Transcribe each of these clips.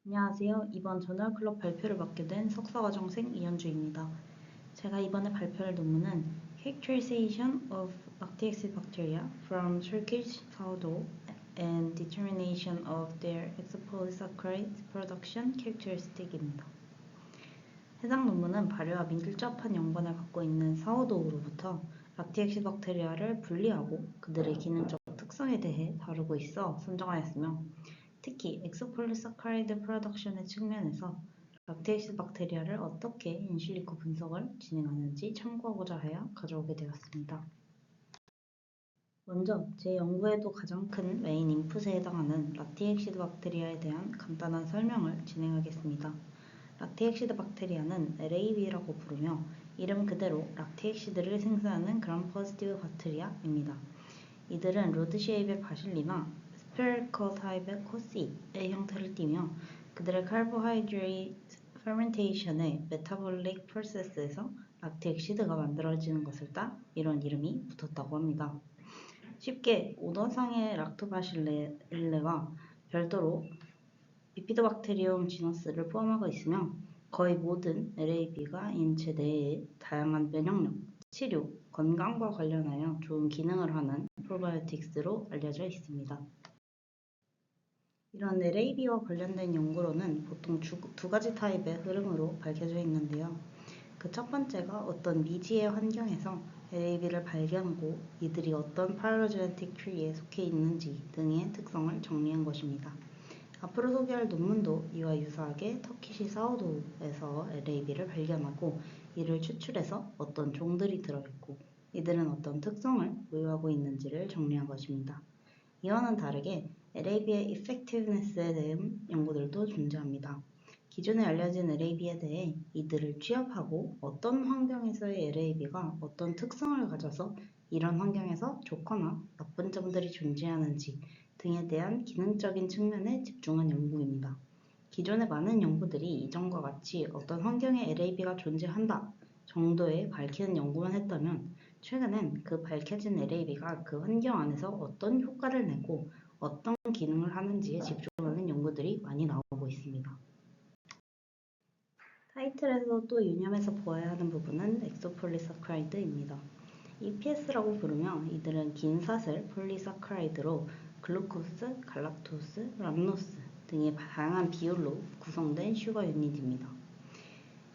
안녕하세요. 이번 저널클럽 발표를 맡게 된 석사과정생 이현주입니다. 제가 이번에 발표할 논문은 Characterization of Lactobacteria from Turkish sourdough and Determination of their exopolysaccharide production characteristic입니다. 해당 논문은 발효와 밀접한 연관을 갖고 있는 사워도우로부터 락티엑시박테리아를 분리하고 그들의 기능적 특성에 대해 다루고 있어 선정하였으며 특히 엑소폴리사카라이드 프로덕션의 측면에서 락테익시박테리아를 어떻게 인실리코 분석을 진행하는지 참고하고자 하여 가져오게 되었습니다. 먼저 제 연구에도 가장 큰 메인 인풋에 해당하는 락티엑시드 박테리아에 대한 간단한 설명을 진행하겠습니다. 락티엑시드 박테리아는 LAB라고 부르며 이름 그대로 락티엑시드를 생산하는 그람 포지티브 박테리아입니다. 이들은 로드 쉐입의 바실리나 스페리컬 타입의 코시의 형태를 띠며 그들의 카보하이드레이트 페르멘테이션의 메타볼릭 프로세스에서 락티엑시드가 만들어지는 것을 따 이런 이름이 붙었다고 합니다. 쉽게 오더상의 락토바실레와 별도로 비피도박테리움 지너스를 포함하고 있으며 거의 모든 LAB가 인체 내에 다양한 면역력, 치료, 건강과 관련하여 좋은 기능을 하는 프로바이오틱스로 알려져 있습니다. 이런 LAB와 관련된 연구로는 보통 두 가지 타입의 흐름으로 밝혀져 있는데요. 그 첫 번째가 어떤 미지의 환경에서 LAB를 발견하고 이들이 어떤 파일로제네틱 트리에 속해 있는지 등의 특성을 정리한 것입니다. 앞으로 소개할 논문도 이와 유사하게 터키시 사우도에서 LAB를 발견하고 이를 추출해서 어떤 종들이 들어있고 이들은 어떤 특성을 보유하고 있는지를 정리한 것입니다. 이와는 다르게 LAB의 effectiveness에 대한 연구들도 존재합니다. 기존에 알려진 LAB에 대해 이들을 취합하고 어떤 환경에서의 LAB가 어떤 특성을 가져서 이런 환경에서 좋거나 나쁜 점들이 존재하는지 등에 대한 기능적인 측면에 집중한 연구입니다. 기존의 많은 연구들이 이전과 같이 어떤 환경에 LAB가 존재한다 정도의 밝히는 연구만 했다면 최근엔 그 밝혀진 LAB가 그 환경 안에서 어떤 효과를 내고 어떤 기능을 하는지에 집중하는 연구들이 많이 나오고 있습니다. 타이틀에서 또 유념해서 보아야 하는 부분은 엑소폴리사카라이드입니다. EPS라고 부르며 이들은 긴 사슬 폴리사카라이드로 글루코스, 갈락토스, 람노스 등의 다양한 비율로 구성된 슈거 유닛입니다.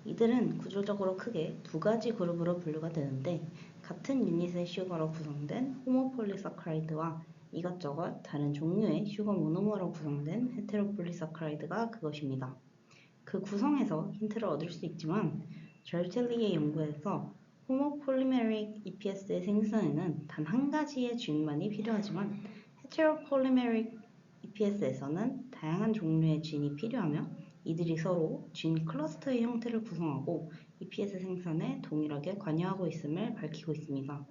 이들은 구조적으로 크게 두 가지 그룹으로 분류가 되는데 같은 유닛의 슈거로 구성된 호모폴리사카라이드와 이것저것 다른 종류의 슈거 모노머로 구성된 헤테로폴리사카라이드가 그것입니다. 그 구성에서 힌트를 얻을 수 있지만 절텔리의 연구에서 호모폴리메릭 EPS의 생산에는 단 한 가지의 쥔만이 필요하지만 헤테로폴리메릭 EPS에서는 다양한 종류의 쥔이 필요하며 이들이 서로 쥔 클러스터의 형태를 구성하고 EPS 생산에 동일하게 관여하고 있음을 밝히고 있습니다.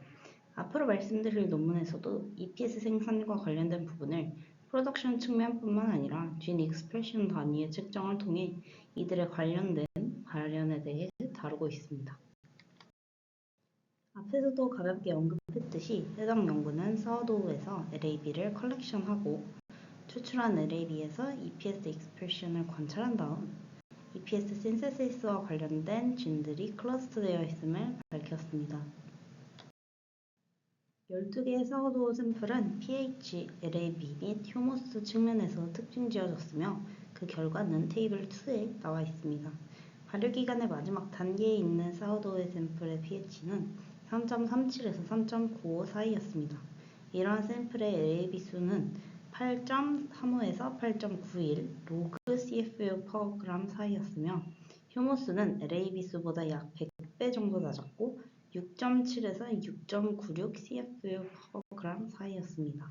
앞으로 말씀드릴 논문에서도 EPS 생산과 관련된 부분을 프로덕션 측면뿐만 아니라 쥔 익스프레션 단위의 측정을 통해 이들의 관련된 발현에 대해 다루고 있습니다. 앞에서도 가볍게 언급했듯이 해당 연구는 사워도우에서 LAB를 컬렉션하고 추출한 LAB에서 EPS 익스프레션을 관찰한 다음 EPS 신세시스와 관련된 쥔들이 클러스터되어 있음을 밝혔습니다. 12개의 사워도우 샘플은 pH, LAB 및 휴모스 측면에서 특징지어졌으며 그 결과는 테이블 2에 나와 있습니다. 발효기간의 마지막 단계에 있는 사워도우 샘플의 pH는 3.37에서 3.95 사이였습니다. 이러한 샘플의 LAB 수는 8.35에서 8.91 로그 CFU per 그램 사이였으며 휴모스는 LAB 수보다 약 100배 정도 낮았고 6.7에서 6.96 CFU per 그램 사이였습니다.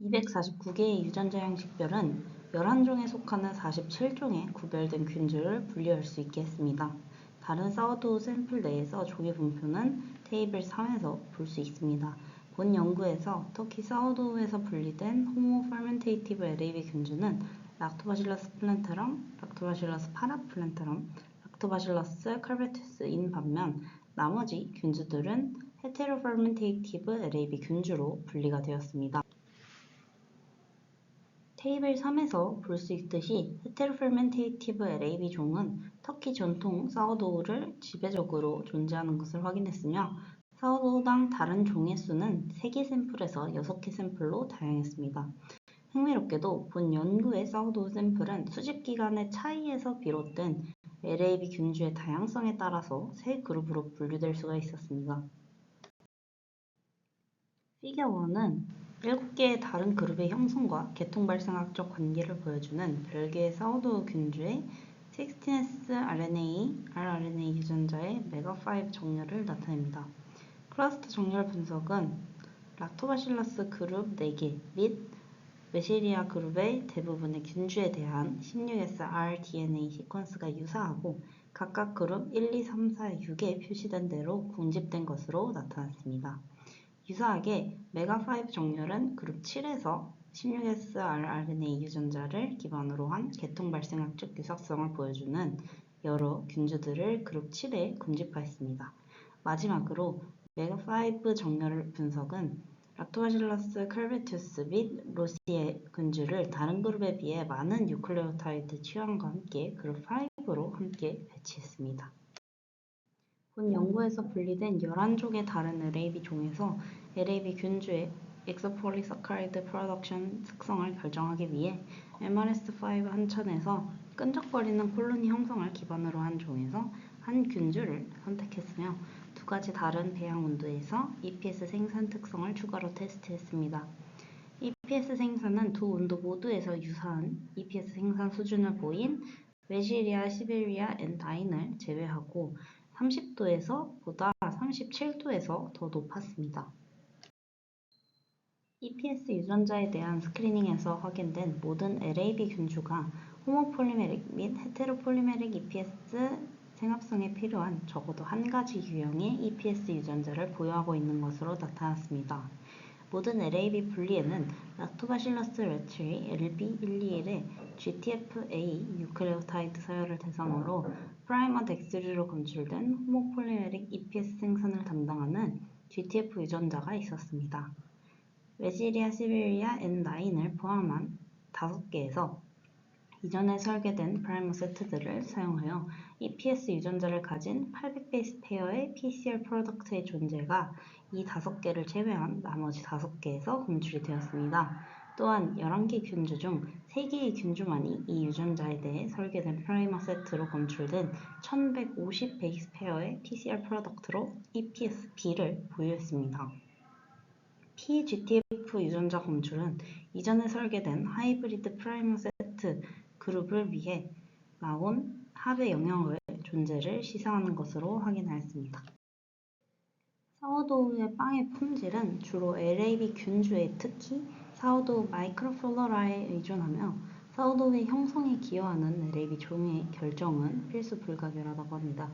249개의 유전자 형식별은 11종에 속하는 47종의 구별된 균주를 분류할 수 있게 했습니다. 다른 사워도우 샘플 내에서 조개 분포는 테이블 3에서 볼 수 있습니다. 본 연구에서 터키 사워도우에서 분리된 호모 퍼멘테이티브 LAB 균주는 락토바실러스 플랜타럼, 락토바실러스 파라플랜타럼, 락토바실러스 칼베투스인 반면 나머지 균주들은 헤테로퍼멘테이티브 LAB 균주로 분리가 되었습니다. 테이블 3에서 볼 수 있듯이 헤테로페르멘테이티브 LAB 종은 터키 전통 사워도우를 지배적으로 존재하는 것을 확인했으며 사워도우당 다른 종의 수는 3개 샘플에서 6개 샘플로 다양했습니다. 흥미롭게도 본 연구의 사워도우 샘플은 수집 기간의 차이에서 비롯된 LAB 균주의 다양성에 따라서 세 그룹으로 분류될 수가 있었습니다. 피겨 1은 7개의 다른 그룹의 형성과 계통 발생학적 관계를 보여주는 별개의 사워도우 균주의 16S RNA, rRNA 유전자의 메가5 정렬을 나타냅니다. 클러스터 정렬 분석은 락토바실러스 그룹 4개 및 메시리아 그룹의 대부분의 균주에 대한 16S rDNA 시퀀스가 유사하고 각각 그룹 1, 2, 3, 4, 6에 표시된 대로 군집된 것으로 나타났습니다. 유사하게 메가5 정렬은 그룹 7에서 16S rRNA 유전자를 기반으로 한 계통 발생학적 유사성을 보여주는 여러 균주들을 그룹 7에 군집하였습니다. 마지막으로 메가5 정렬 분석은 락토바실러스 칼베투스 및 로시의 균주를 다른 그룹에 비해 많은 뉴클레오타이드 취향과 함께 그룹 5로 함께 배치했습니다. 본 연구에서 분리된 11족의 다른 LAB 종에서 LAB 균주의 엑소폴리사카리드 프로덕션 특성을 결정하기 위해 MRS5 한천에서 끈적거리는 콜로니 형성을 기반으로 한 종에서 한 균주를 선택했으며 두 가지 다른 배양 온도에서 EPS 생산 특성을 추가로 테스트했습니다. EPS 생산은 두 온도 모두에서 유사한 EPS 생산 수준을 보인 외시리아, 시베리아, N9을 제외하고 30도에서 보다 37도에서 더 높았습니다. EPS 유전자에 대한 스크리닝에서 확인된 모든 LAB 균주가 호모폴리메릭 및 헤테로폴리메릭 EPS 생합성에 필요한 적어도 한 가지 유형의 EPS 유전자를 보유하고 있는 것으로 나타났습니다. 모든 LAB 분리에는 락토바실러스 레트리 LB121의 GTFA 뉴클레오타이드 서열을 대상으로 프라이머 덱스리로 검출된 호모폴리메릭 EPS 생산을 담당하는 GTF 유전자가 있었습니다. 외시리아 시베리아 N9을 포함한 5개에서 이전에 설계된 프라이머 세트들을 사용하여 EPS 유전자를 가진 800베이스 페어의 PCR 프로덕트의 존재가 이 5개를 제외한 나머지 5개에서 검출이 되었습니다. 또한 11개 균주 중 3개의 균주만이 이 유전자에 대해 설계된 프라이머 세트로 검출된 1150 베이스 페어의 PCR 프로덕트로 EPS-B를 보유했습니다. PGTF 유전자 검출은 이전에 설계된 하이브리드 프라이머 세트 그룹을 위해 나온 합의 영역의 존재를 시사하는 것으로 확인하였습니다. 사워도우의 빵의 품질은 주로 LAB 균주에 특히 사워도우 마이크로플로라에 의존하며 사워도우의 형성에 기여하는 LAB 종의 결정은 필수 불가결하다고 합니다.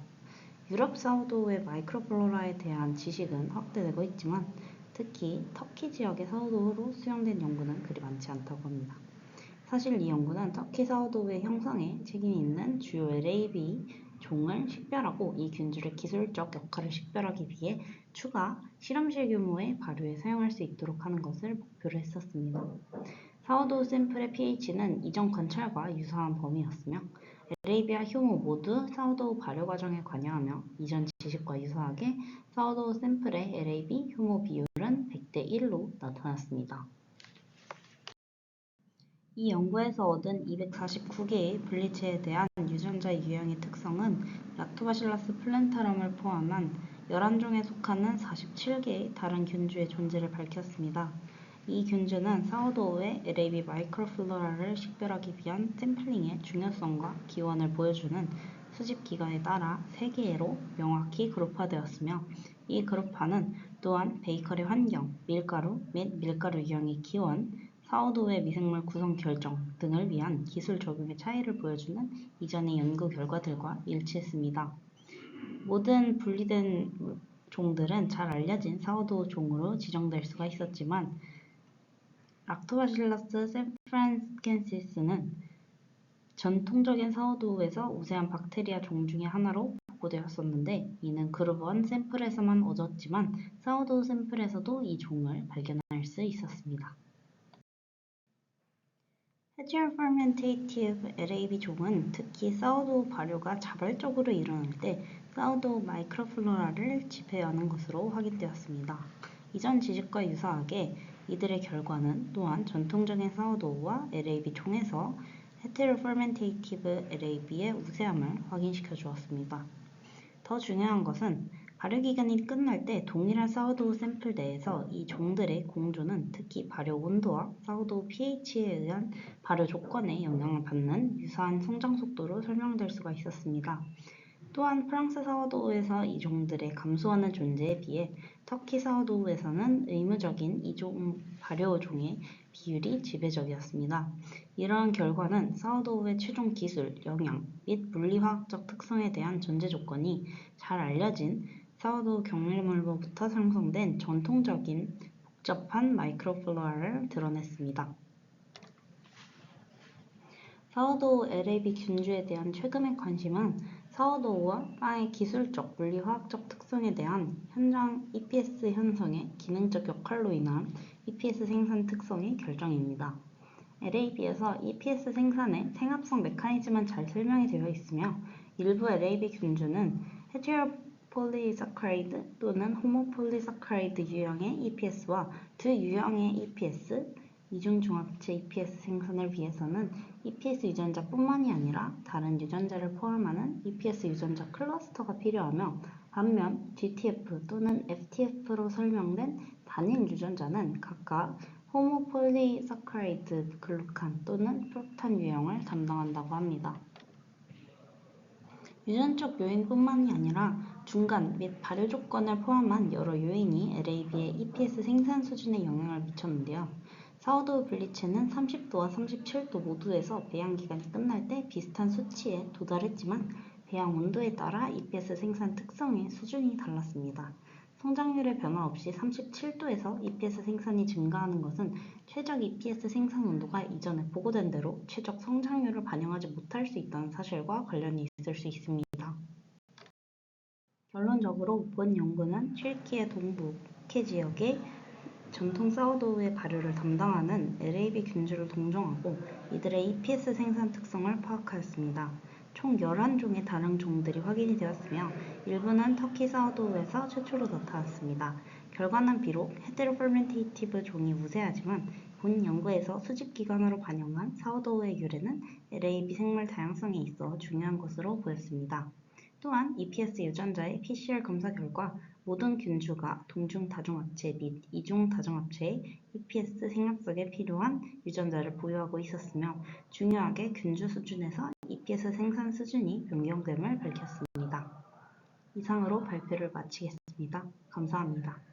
유럽 사워도우의 마이크로플로라에 대한 지식은 확대되고 있지만 특히 터키 지역의 사워도우로 수용된 연구는 그리 많지 않다고 합니다. 사실 이 연구는 터키 사워도우의 형성에 책임이 있는 주요 LAB 종을 식별하고 이 균주의 기술적 역할을 식별하기 위해 추가 실험실 규모의 발효에 사용할 수 있도록 하는 것을 목표로 했었습니다. 사워도우 샘플의 pH는 이전 관찰과 유사한 범위였으며 LAB와 효모 모두 사워도우 발효 과정에 관여하며 이전 지식과 유사하게 사워도우 샘플의 LAB 효모 비율은 100대 1로 나타났습니다. 이 연구에서 얻은 249개의 분리체에 대한 유전자 유형의 특성은 락토바실러스 플랜타럼을 포함한 11종에 속하는 47개의 다른 균주의 존재를 밝혔습니다. 이 균주는 사워도우의 LAB 마이크로플로라를 식별하기 위한 샘플링의 중요성과 기원을 보여주는 수집 기간에 따라 3개로 명확히 그룹화되었으며 이 그룹화는 또한 베이커리 환경, 밀가루 및 밀가루 유형의 기원, 사워도우의 미생물 구성 결정 등을 위한 기술 적용의 차이를 보여주는 이전의 연구 결과들과 일치했습니다. 모든 분리된 종들은 잘 알려진 사워도우 종으로 지정될 수가 있었지만 락토바실러스 샌프란스켄시스는 전통적인 사워도우에서 우세한 박테리아 종 중의 하나로 보고되었었는데 이는 그룹 1 샘플에서만 얻었지만 사워도우 샘플에서도 이 종을 발견할 수 있었습니다. heterofermentative LAB 종은 특히 사우도우 발효가 자발적으로 일어날 때 사우도우 마이크로플로라를 지배하는 것으로 확인되었습니다. 이전 지식과 유사하게 이들의 결과는 또한 전통적인 사우도우와 LAB 종에서 heterofermentative LAB의 우세함을 확인시켜 주었습니다. 더 중요한 것은 발효 기간이 끝날 때 동일한 사우도우 샘플 내에서 이 종들의 공조는 특히 발효 온도와 사우도우 pH에 의한 발효 조건에 영향을 받는 유사한 성장 속도로 설명될 수가 있었습니다. 또한 프랑스 사우도우에서 이 종들의 감소하는 존재에 비해 터키 사우도우에서는 의무적인 이종 발효 종의 비율이 지배적이었습니다. 이러한 결과는 사우도우의 최종 기술, 영양 및 물리화학적 특성에 대한 전제 조건이 잘 알려진 사우도우 경밀물로부터 생성된 전통적인 복잡한 마이크로플로라를 드러냈습니다. 사우도우 LAB 균주에 대한 최근의 관심은 사우도우와 빵의 기술적, 물리화학적 특성에 대한 현장 EPS 형성의 기능적 역할로 인한 EPS 생산 특성의 결정입니다. LAB에서 EPS 생산의 생합성 메커니즘은 잘 설명이 되어 있으며 일부 LAB 균주는 헤테로폴리사카리드 또는 호모폴리사카리드 유형의 EPS와 두 유형의 EPS, 이중중합체 EPS 생산을 위해서는 EPS 유전자뿐만이 아니라 다른 유전자를 포함하는 EPS 유전자 클러스터가 필요하며 반면 GTF 또는 FTF로 설명된 단일 유전자는 각각 호모폴리사카리드 글루칸 또는 프록탄 유형을 담당한다고 합니다. 유전적 요인뿐만이 아니라 중간 및 발효 조건을 포함한 여러 요인이 LAB의 EPS 생산 수준에 영향을 미쳤는데요. 사우도우 블리츠는 30도와 37도 모두에서 배양 기간이 끝날 때 비슷한 수치에 도달했지만 배양 온도에 따라 EPS 생산 특성의 수준이 달랐습니다. 성장률의 변화 없이 37도에서 EPS 생산이 증가하는 것은 최적 EPS 생산 온도가 이전에 보고된 대로 최적 성장률을 반영하지 못할 수 있다는 사실과 관련이 있을 수 있습니다. 결론적으로 본 연구는 튀르키예 동부 우케 지역의 전통 사우도우의 발효를 담당하는 LAB 균주를 동정하고 이들의 EPS 생산 특성을 파악하였습니다. 총 11종의 다른 종들이 확인이 되었으며 일부는 터키 사우도우에서 최초로 나타났습니다. 결과는 비록 헤테로퍼멘테이티브 종이 우세하지만 본 연구에서 수집 기관으로 반영한 사우도우의 유래는 LAB 생물 다양성에 있어 중요한 것으로 보였습니다. 또한 EPS 유전자의 PCR 검사 결과 모든 균주가 동중 다중합체 및 이중 다중합체의 EPS 생략석에 필요한 유전자를 보유하고 있었으며 중요하게 균주 수준에서 EPS 생산 수준이 변경됨을 밝혔습니다. 이상으로 발표를 마치겠습니다. 감사합니다.